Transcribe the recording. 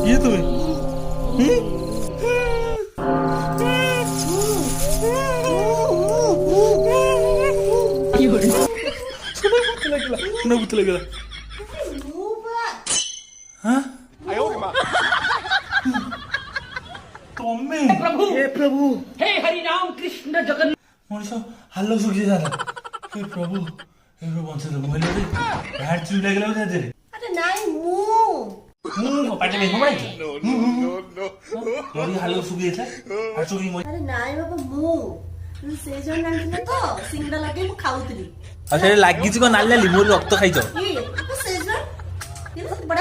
ये तुम्हें सुना भूत लगेगा हाँ तुम्हें प्रभु हे प्रभु हे हरि राम कृष्ण जगन्नाथ मनुष्य हालो सुखी जाला हे प्रभु बंच मोबाइल हार्ट चुरी लागला दे अरे नाही पाटे में मोबाइल मोरी हालो सुखी था हार्ट चुरी अरे नाही बाबा से जन आंथिले तो सिंगड़ा लगे मु खाउतली अच्छा लागी छी को नाली मोर रक्त खाइछ से जन ये तो बड़ा